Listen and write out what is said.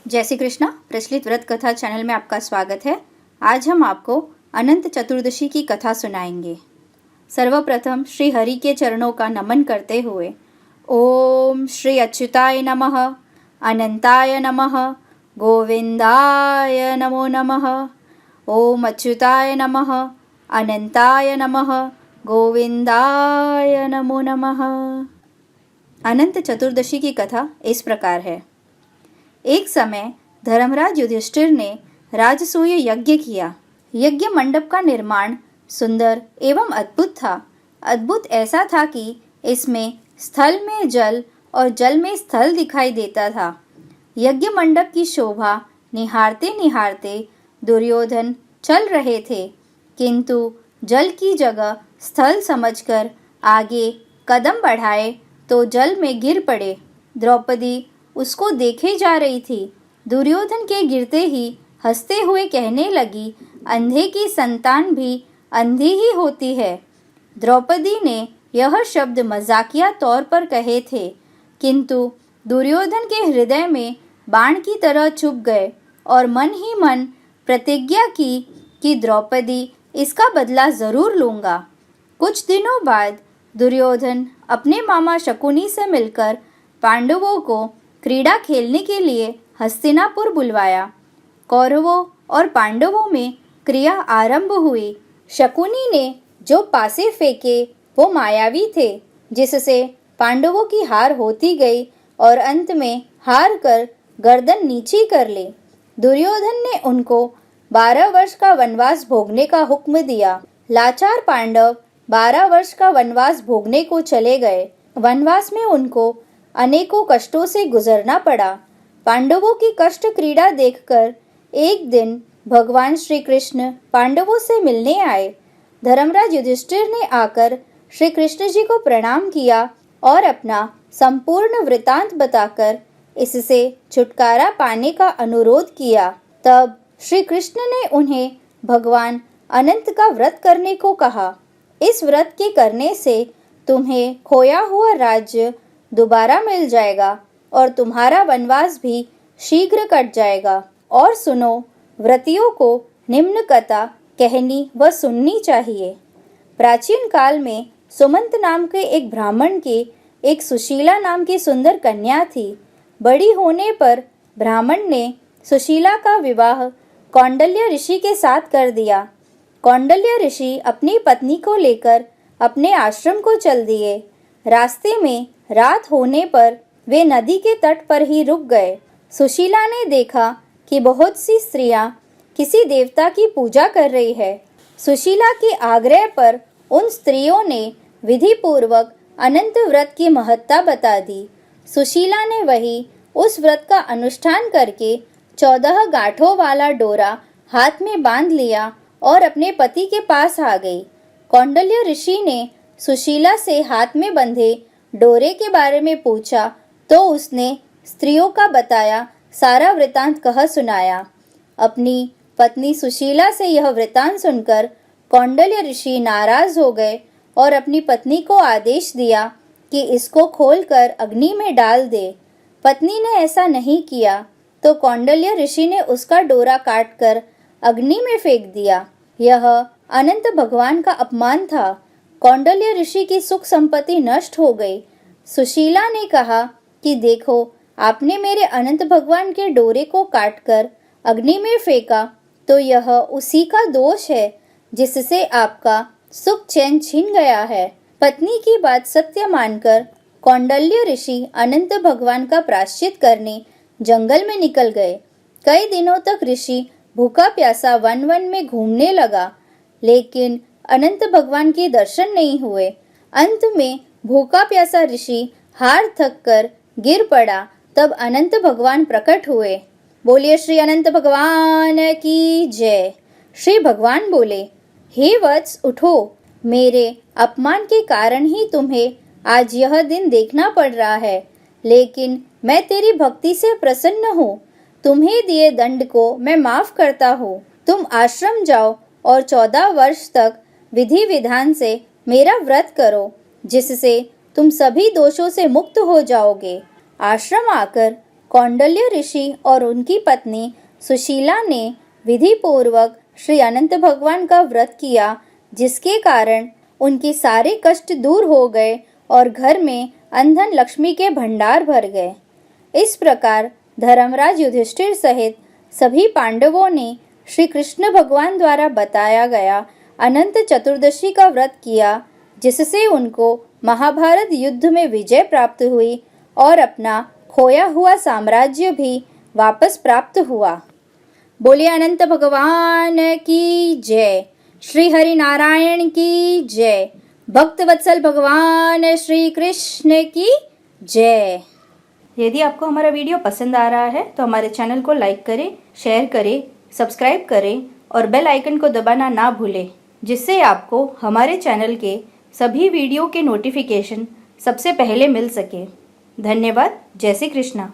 जय श्री कृष्णा। प्रचलित व्रत कथा चैनल में आपका स्वागत है। आज हम आपको अनंत चतुर्दशी की कथा सुनाएंगे। सर्वप्रथम श्री हरि के चरणों का नमन करते हुए ओम श्री अच्युताय नमः, अनंताय नमः, गोविंदाय नमो नमः। ओम अच्युताय नमः, अनंताय नमः, गोविंदाय नमो नमः। अनंत चतुर्दशी की कथा इस प्रकार है। एक समय धर्मराज युधिष्ठिर ने राजसूय यज्ञ किया। यज्ञ मंडप का निर्माण सुंदर एवं अद्भुत था। अद्भुत ऐसा था कि इसमें स्थल में जल और जल में स्थल दिखाई देता था। यज्ञ मंडप की शोभा निहारते निहारते दुर्योधन चल रहे थे, किंतु जल की जगह स्थल समझकर आगे कदम बढ़ाए तो जल में गिर पड़े। द्रौपदी उसको देखे जा रही थी। दुर्योधन के गिरते ही हंसते हुए कहने लगी, अंधे की संतान भी अंधी ही होती है। द्रौपदी ने यह शब्द मजाकिया तौर पर कहे थे, किंतु दुर्योधन के हृदय में बाण की तरह चुभ गए और मन ही मन प्रतिज्ञा की कि द्रौपदी इसका बदला जरूर लूंगा। कुछ दिनों बाद दुर्योधन अपने मामा शकुनी से मिलकर पांडवों को क्रीड़ा खेलने के लिए हस्तिनापुर बुलवाया। कौरवों और पांडवों में क्रिया आरंभ हुई। शकुनी ने जो पासे फेंके वो मायावी थे, जिससे पांडवों की हार होती गई और अंत में हार कर गर्दन नीची कर ली। दुर्योधन ने उनको 12 वर्ष का वनवास भोगने का हुक्म दिया। लाचार पांडव 12 वर्ष का वनवास भोगने को चले गए। वनवास में उनको अनेकों कष्टों से गुजरना पड़ा। पांडवों की कष्ट क्रीड़ा देखकर एक दिन भगवान श्री कृष्ण पांडवों से मिलने आए। धर्मराज युधिष्ठिर ने आकर श्री कृष्ण जी को प्रणाम किया और अपना संपूर्ण वृतांत बताकर इससे छुटकारा पाने का अनुरोध किया। तब श्री कृष्ण ने उन्हें भगवान अनंत का व्रत करने को कहा। इस व्रत के करने से तुम्हें खोया हुआ राज्य दोबारा मिल जाएगा और तुम्हारा वनवास भी शीघ्र कट जाएगा। और सुनो, व्रतियों को निम्न कथा कहनी व सुननी चाहिए। प्राचीन काल में सुमंत नाम के एक ब्राह्मण की एक सुशीला नाम की सुंदर कन्या थी। बड़ी होने पर ब्राह्मण ने सुशीला का विवाह कौंडल्य ऋषि के साथ कर दिया। कौंडल्य ऋषि अपनी पत्नी को लेकर अपने आश्रम को चल दिए। रास्ते में रात होने पर वे नदी के तट पर ही रुक गए। सुशीला ने देखा कि बहुत सी स्त्रियां किसी देवता की पूजा कर रही है। सुशीला के आग्रह पर उन स्त्रियों ने विधि पूर्वक अनंत व्रत की महत्ता बता दी। सुशीला ने वही उस व्रत का अनुष्ठान करके 14 गांठों वाला डोरा हाथ में बांध लिया और अपने पति के पास आ गई। कौंडल्य ऋषि ने सुशीला से हाथ में बंधे डोरे के बारे में पूछा तो उसने स्त्रियों का बताया सारा वृतांत कह सुनाया। अपनी पत्नी सुशीला से यह वृतांत सुनकर कौंडल्य ऋषि नाराज हो गए और अपनी पत्नी को आदेश दिया कि इसको खोलकर अग्नि में डाल दे। पत्नी ने ऐसा नहीं किया तो कौंडल्य ऋषि ने उसका डोरा काटकर अग्नि में फेंक दिया। यह अनंत भगवान का अपमान था। कौंडल्य ऋषि की सुख संपत्ति नष्ट हो गई। सुशीला ने कहा कि देखो, आपने मेरे अनंत भगवान के डोरे को काटकर अग्नि में फेंका तो यह उसी का दोष है जिससे आपका सुख चैन छीन गया है। पत्नी की बात सत्य मानकर कौंडल्य ऋषि अनंत भगवान का प्रायश्चित करने जंगल में निकल गए। कई दिनों तक ऋषि भूखा प्यासा वन वन में घूमने लगा, लेकिन अनंत भगवान के दर्शन नहीं हुए। अंत में भूखा प्यासा ऋषि हार थक कर गिर पड़ा। तब अनंत भगवान प्रकट हुए। बोलिए श्री अनंत भगवान की जय। श्री भगवान बोले, हे वत्स उठो, मेरे अपमान के कारण ही तुम्हें आज यह दिन देखना पड़ रहा है, लेकिन मैं तेरी भक्ति से प्रसन्न हूँ। तुम्हें दिए दंड को मैं माफ करता हूँ। तुम आश्रम जाओ और 14 वर्ष तक विधि विधान से मेरा व्रत करो, जिससे तुम सभी दोषों से मुक्त हो जाओगे। आश्रम आकर कौंडल्य ऋषि और उनकी पत्नी सुशीला ने विधि पूर्वक श्री अनंत भगवान का व्रत किया, जिसके कारण उनके सारे कष्ट दूर हो गए और घर में अनधन लक्ष्मी के भंडार भर गए। इस प्रकार धर्मराज युधिष्ठिर सहित सभी पांडवों ने श्री कृष्ण भगवान द्वारा बताया गया अनंत चतुर्दशी का व्रत किया, जिससे उनको महाभारत युद्ध में विजय प्राप्त हुई और अपना खोया हुआ साम्राज्य भी वापस प्राप्त हुआ। बोलिए अनंत भगवान की जय। श्री हरि नारायण की जय। भक्त वत्सल भगवान श्री कृष्ण की जय। यदि आपको हमारा वीडियो पसंद आ रहा है तो हमारे चैनल को लाइक करें, शेयर करें, सब्सक्राइब करें और बेल आइकन को दबाना ना भूलें, जिससे आपको हमारे चैनल के सभी वीडियो के नोटिफिकेशन सबसे पहले मिल सके। धन्यवाद। जय श्री कृष्णा।